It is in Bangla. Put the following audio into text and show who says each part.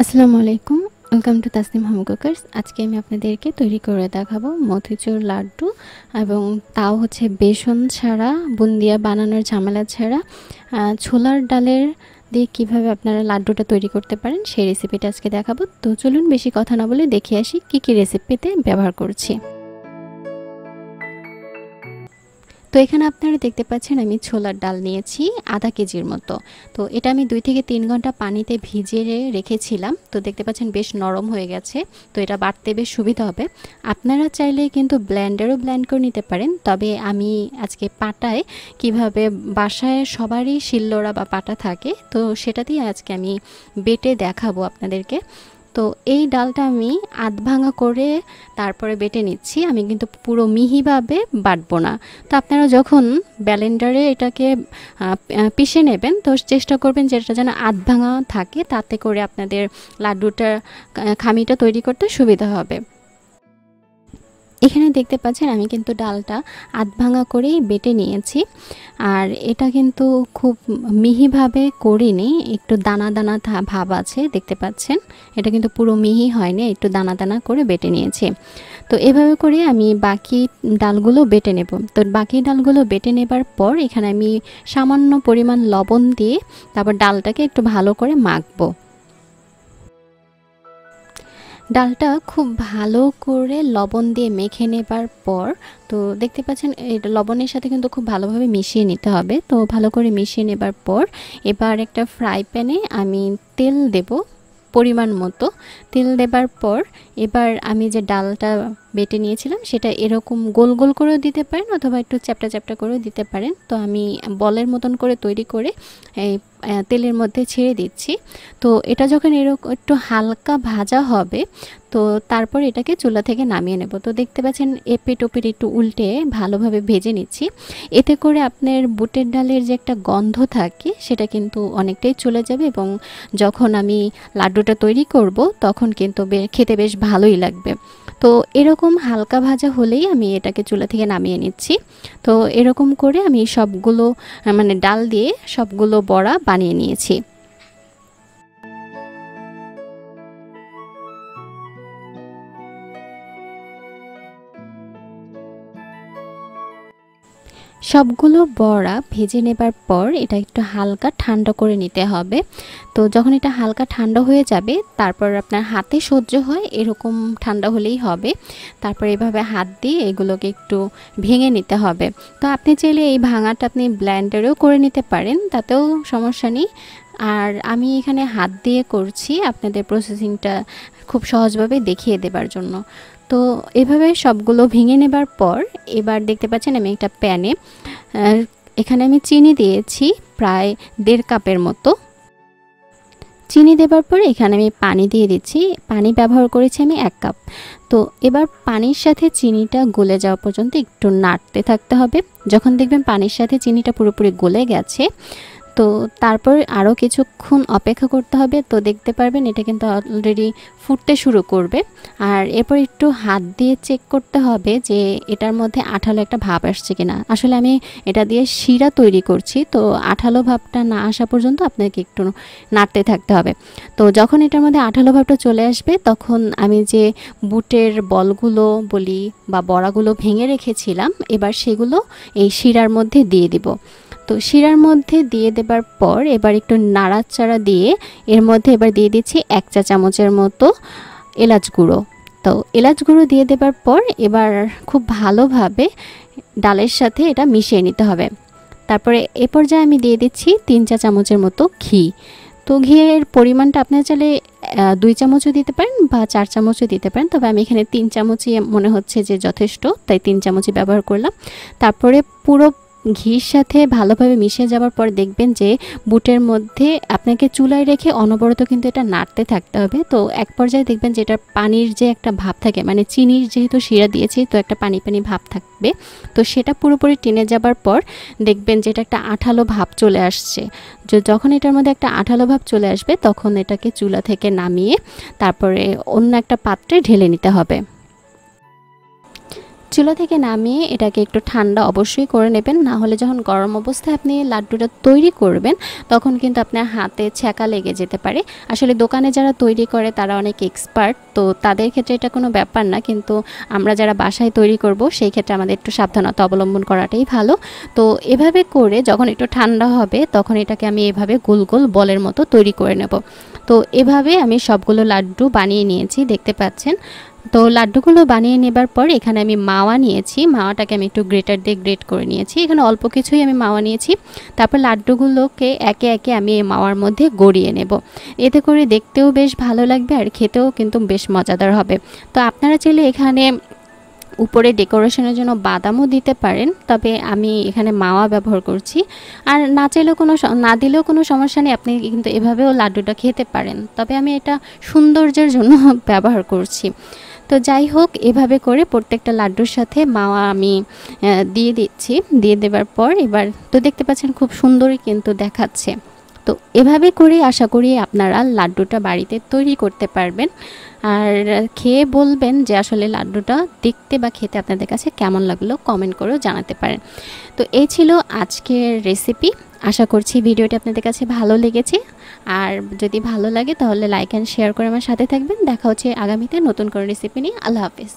Speaker 1: আসসালামু আলাইকুম, welcome to Tasnim home cookers. আজকে আমি আপনাদেরকে তৈরি করে দেখাবো মতিচুর লাড্ডু, এবং তাও হচ্ছে বেসন ছাড়া, বুন্দিয়া বানানোর ঝামেলা ছাড়া ছোলার ডালের দিয়ে কীভাবে আপনারা লাড্ডুটা তৈরি করতে পারেন সেই রেসিপিটা আজকে দেখাবো। তো চলুন বেশি কথা না বলে দেখে আসি কী কী রেসিপিতে ব্যবহার করছি। তো এখানে আপনারা দেখতে পাচ্ছেন আমি ছোলার ডাল নিয়েছি আধা কেজির মতো। তো এটা আমি 2 থেকে 3 ঘন্টা পানিতে ভিজিয়ে রেখেছিলাম। তো দেখতে পাচ্ছেন বেশ নরম হয়ে গেছে। তো এটা বাটতে বেশ সুবিধা হবে। আপনারা চাইলে কিন্তু ব্লেন্ডারও ব্লেন্ড করে নিতে পারেন, তবে আমি আজকে পাটায় কিভাবে বাসায় সবারই শিলনোড়া বা পাটা থাকে, তো সেটাতেই আজকে আমি বেটে দেখাবো আপনাদেরকে। তো এই ডালটা আমি আধ ভাঙা করে তারপরে বেটে নিচ্ছি, আমি কিন্তু পুরো মিহিভাবে বাটবো না। তো আপনারা যখন ব্লেন্ডারে এটাকে পিষে নেবেন, তো চেষ্টা করবেন যে এটা যেন আধ ভাঙা থাকে, তাতে করে আপনাদের লাড্ডুটা খামিটা তৈরি করতে সুবিধা হবে। এখানে দেখতে পাচ্ছেন আমি কিন্তু ডালটা আধ ভাঙা করেই বেটে নিয়েছি, আর এটা কিন্তু খুব মিহিভাবে করিনি, একটু দানা দানা ভাব আছে দেখতে পাচ্ছেন। এটা কিন্তু পুরো মিহি হয়নি, একটু দানা দানা করে বেটে নিয়েছি। তো এভাবে করে আমি বাকি ডালগুলো বেটে নেব। তো বাকি ডালগুলো বেটে নেবার পর এখানে আমি সামান্য পরিমাণ লবণ দিয়ে তারপর ডালটাকে একটু ভালো করে মাখবো। ডালটা খুব ভালো করে লবণ দিয়ে মেখে নেবার পর, তো দেখতে পাচ্ছেন এটা লবণের সাথে কিন্তু খুব ভালোভাবে মিশিয়ে নিতে হবে। তো ভালো করে মিশিয়ে নেবার পর এবার একটা ফ্রাই প্যানে আমি তেল দেব পরিমাণ মতো। তেল দেবার পর এবার আমি যে ডালটা বেটে নিয়েছিলাম সেটা এরকম গোল গোল করেও দিতে পারেন, অথবা একটু চ্যাপটা চ্যাপটা করেও দিতে পারেন। তো আমি বলের মতন করে তৈরি করে এই তেলের মধ্যে ছেড়ে দিচ্ছি। তো এটা যখন এরকম একটু হালকা ভাজা হবে, তো তারপর এটাকে চুলা থেকে নামিয়ে নেব। তো দেখতে পাচ্ছেন এপিট ওপিট একটু উল্টে ভালোভাবে ভেজে নিচ্ছি। এতে করে আপনার বুটের ডালের যে একটা গন্ধ থাকে সেটা কিন্তু অনেকটাই চলে যাবে, এবং যখন আমি লাড্ডুটা তৈরি করব তখন কিন্তু খেতে বেশ ভালোই লাগবে। তো এরকম হালকা ভাজা হলেই আমি এটাকে চুলা থেকে নামিয়ে নিচ্ছি। তো এরকম করে আমি সবগুলো মানে ডাল দিয়ে সবগুলো বড়া বানিয়ে নিয়েছি। সবগুলো বড়া ভেজে নেবার পর এটা একটু হালকা ঠান্ডা করে নিতে হবে। তো যখন এটা হালকা ঠান্ডা হয়ে যাবে, তারপর আপনার হাতে সহ্য হয় এরকম ঠান্ডা হলেই হবে। তারপর এভাবে হাত দিয়ে এগুলোকে একটু ভেঙে নিতে হবে। তো আপনি চাইলে এই ভাঙাটা আপনি ব্লেন্ডারেও করে নিতে পারেন, তাতেও সমস্যা নেই। আর আমি এখানে হাত দিয়ে করছি আপনাদের প্রসেসিংটা খুব সহজভাবে দেখিয়ে দেবার জন্য। তো এভাবে সবগুলো ভেঙে নেবার পর এবার দেখতে পাচ্ছেন আমি একটা প্যানে এখানে আমি চিনি দিয়েছি প্রায় 1.5 কাপের মতো। চিনি দেবার পর এখানে আমি পানি দিয়ে দিচ্ছি, পানি ব্যবহার করেছি আমি 1 কাপ। তো এবার পানির সাথে চিনিটা গলে যাওয়া পর্যন্ত একটু নাড়তে থাকতে হবে। যখন দেখবেন পানির সাথে চিনিটা পুরোপুরি গলে গেছে, তো তারপর আরও কিছুক্ষণ অপেক্ষা করতে হবে। তো দেখতে পারবেন এটা কিন্তু অলরেডি ফুটতে শুরু করবে। আর এরপর একটু হাত দিয়ে চেক করতে হবে যে এটার মধ্যে আঠালো একটা ভাব আসছে কিনা। আসলে আমি এটা দিয়ে শিরা তৈরি করছি, তো আঠালো ভাবটা না আসা পর্যন্ত আপনাকে একটু নাড়তে থাকতে হবে। তো যখন এটার মধ্যে আঠালো ভাবটা চলে আসবে, তখন আমি যে বুটের বলগুলো বলি বা বড়াগুলো ভেঙে রেখেছিলাম, এবার সেগুলো এই শিরার মধ্যে দিয়ে দিব। তো শিরার মধ্যে দিয়ে দেবার পর এবার একটু নাড়াচাড়া দিয়ে এর মধ্যে এবার দিয়ে দিচ্ছি 1 চা চামচের মতো এলাচ গুঁড়ো। তো এলাচ গুঁড়ো দিয়ে দেবার পর এবার খুব ভালোভাবে ডালের সাথে এটা মিশিয়ে নিতে হবে। তারপরে এ পর্যায়ে আমি দিয়ে দিচ্ছি 3 চা চামচের মতো ঘি। তো ঘিয়ের পরিমাণটা আপনারা চাইলে 2 চামচও দিতে পারেন বা 4 চামচও দিতে পারেন, তবে আমি এখানে 3 চামচই মনে হচ্ছে যে যথেষ্ট, তাই 3 চামচই ব্যবহার করলাম। তারপরে পুরো ঘির সাথে ভালোভাবে মিশে যাওয়ার পর দেখবেন যে বুটের মধ্যে আপনাকে চুলায় রেখে অনবরত কিন্তু এটা নাড়তে থাকতে হবে। তো এক পর্যায়ে দেখবেন যে এটা পানির যে একটা ভাব থাকে, মানে চিনির যেহেতু শিরা দিয়েছি তো একটা পানি পানি ভাব থাকবে, তো সেটা পুরোপুরি টেনে যাবার পর দেখবেন যে এটা একটা আঠালো ভাব চলে আসছে। যখন এটার মধ্যে একটা আঠালো ভাব চলে আসবে, তখন এটাকে চুলা থেকে নামিয়ে তারপরে অন্য একটা পাত্রে ঢেলে নিতে হবে। চুলা থেকে নামিয়ে এটাকে একটু ঠান্ডা অবশ্যই করে নেবেন, না হলে যখন গরম অবস্থায় আপনি লাড্ডুটা তৈরি করবেন তখন কিন্তু আপনার হাতে ছ্যাঁকা লেগে যেতে পারে। আসলে দোকানে যারা তৈরি করে তারা অনেক এক্সপার্ট, তো তাদের ক্ষেত্রে এটা কোনো ব্যাপার না, কিন্তু আমরা যারা বাসায় তৈরি করব সেই ক্ষেত্রে আমাদের একটু সাবধানতা অবলম্বন করাটাই ভালো। তো এভাবে করে যখন একটু ঠান্ডা হবে তখন এটাকে আমি এভাবে গোল গোল বলের মতো তৈরি করে নেব। তো এভাবে আমি সবগুলো লাড্ডু বানিয়ে নিয়েছি, দেখতে পাচ্ছেন। তো লাড্ডুগুলো বানিয়ে নেবার পর এখানে আমি মাওয়া নিয়েছি, মাওয়াটাকে আমি একটু গ্রেটার দিয়ে গ্রেট করে নিয়েছি, এখানে অল্প কিছুই আমি মাওয়া নিয়েছি। তারপর লাড্ডুগুলোকে একে একে আমি এই মাওয়ার মধ্যে গড়িয়ে নেব, এতে করে দেখতেও বেশ ভালো লাগবে আর খেতেও কিন্তু বেশ মজাদার হবে। তো আপনারা চাইলে এখানে উপরে ডেকোরেশনের জন্য বাদামও দিতে পারেন, তবে আমি এখানে মাওয়া ব্যবহার করছি। আর না চাইলেও না দিলেও কোনো সমস্যা নেই, আপনি কিন্তু এভাবেও লাড্ডুটা খেতে পারেন, তবে আমি এটা সৌন্দর্যের জন্য ব্যবহার করছি। তো যাই হোক, এভাবে করে প্রত্যেকটা লাড্ডুর সাথে মাওয়া আমি দিয়ে দিচ্ছি। দিয়ে দেওয়ার পর এবার তো দেখতে পাচ্ছেন খুব সুন্দরই কিন্তু দেখাচ্ছে। তো এভাবে করে আশা করি আপনারা লাড্ডুটা বাড়িতে তৈরি করতে পারবেন, আর খেয়ে বলবেন যে আসলে লাড্ডুটা দেখতে বা খেতে আপনাদের কাছে কেমন লাগলো, কমেন্ট করেও জানাতে পারেন। তো এই ছিল আজকের রেসিপি। আশা করছি ভিডিওটি আপনাদের কাছে ভালো লেগেছে, আর যদি ভালো লাগে তাহলে লাইক অ্যান্ড শেয়ার করে আমার সাথে থাকবেন। দেখা হচ্ছে আগামীতে নতুন কোনো রেসিপি নিয়ে। আল্লাহ হাফেজ।